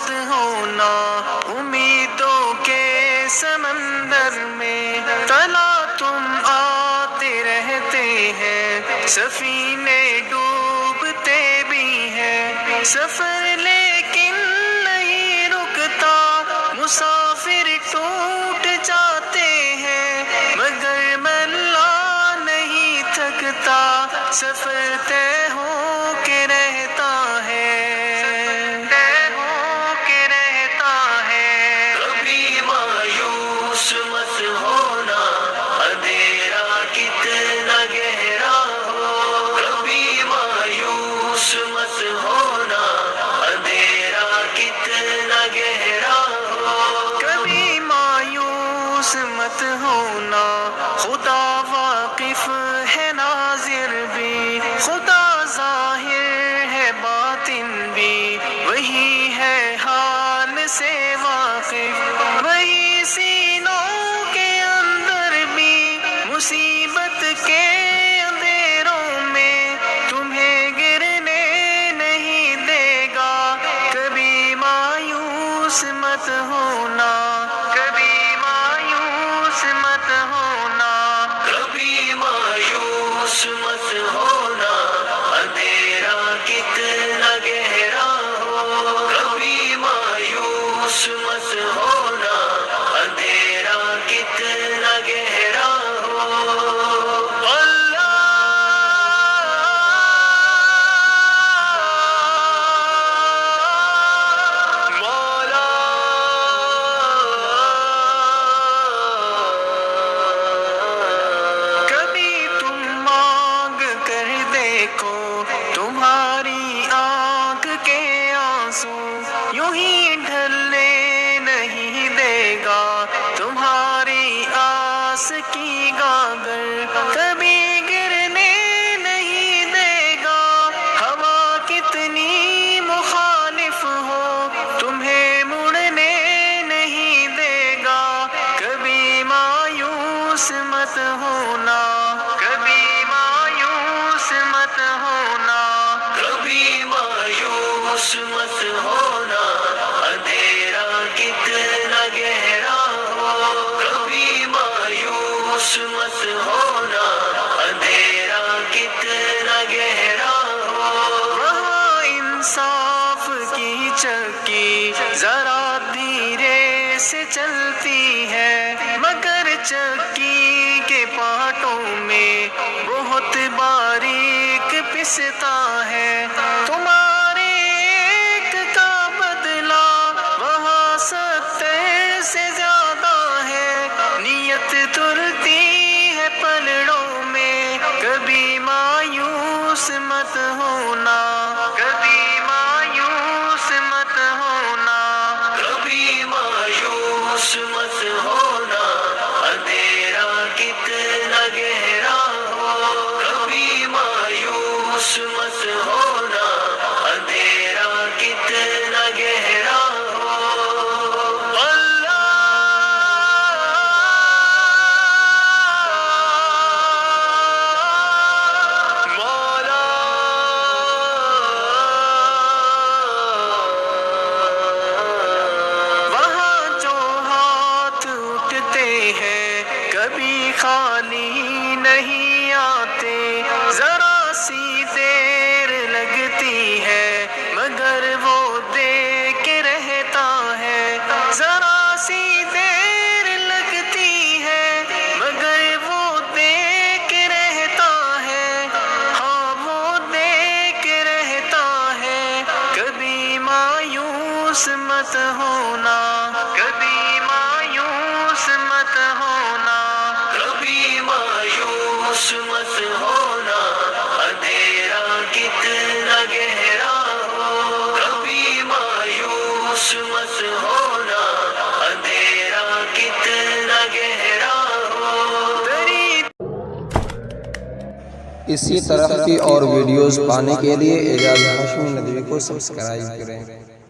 مت ہونا امیدوں کے سمندر میں، تلا تم آتے رہتے ہیں، سفینے ڈوبتے بھی ہیں، سفر لیکن نہیں رکتا، مسافر ٹوٹ جاتے ہیں، مگر ملا نہیں تھکتا، سفر طے ہو کے رہتا ہے، کبھی مایوس مت ہونا، اندھیرا کتنا گہرا ہو، کبھی مایوس مت ہونا، اندھیرا کتنا گہرا ہو، کبھی مایوس مت ہونا، خدا واقف ہے ناظر بھی، خدا ظاہر ہے باطن بھی، وہی ہے حال سے واقف، وہی سینوں کے اندر بھی، مصیبت کے اندھیروں میں تمہیں گرنے نہیں دے گا، کبھی مایوس مت ہونا، کبھی مایوس مت ہونا، کبھی مایوس مت ہونا، اندھیرا کتنا گہرا ہو، کبھی مایوس مت ہونا، اندھیرا کتنا گہرا ہو، تمہاری آنکھ کے آنسو یوں ہی ڈھلنے نہیں دے گا، تمہاری آس کی گاگر کبھی گرنے نہیں دے گا، ہوا کتنی مخالف ہو تمہیں مڑنے نہیں دے گا، کبھی مایوس مت ہونا، کبھی مایوس مت ہونا، کبھی مایوس مت ہونا، اندھیرا کتنا گہرا ہو، کبھی مایوس مت ہونا، اندھیرا کتنا گہرا ہو، وہاں انصاف کی چکی ذرا دھیرے سے چلتی ہے، مگر چکی کے پارٹوں میں بہت باریک پستا ہے، تمہارے ایک کا بدلہ وہاں 70 سے زیادہ ہے، نیت تلتی ہے پلڑوں میں، کبھی مایوس مت ہونا، کبھی مایوس مت ہونا، کبھی مایوس مت ہونا، اندھیرا کتنا گہرا ہو، کبھی مایوس مت ہونا، اندھیرا کتنا گہرا ہو، مولا وہاں جو ہاتھ اٹھتے ہیں کبھی خالی نہیں آتے، ذرا سی دیر لگتی ہے مگر وہ دے کے رہتا ہے، ذرا سی دیر لگتی ہے مگر وہ دے کے رہتا ہے، ہاں وہ دے کے رہتا ہے، کبھی مایوس مت ہونا، کبھی مایوس مت ہونا، کبھی مایوس مت ہونا، اندھیرا کتنا گہرا ہو، کبھی مایوس مت ہونا، اندھیرا کتنا گہرا ہو، اسی طرح کی اور ویڈیوز پانے کے لیے اعجاز ہاشمی ندوی کو سبسکرائب کریں۔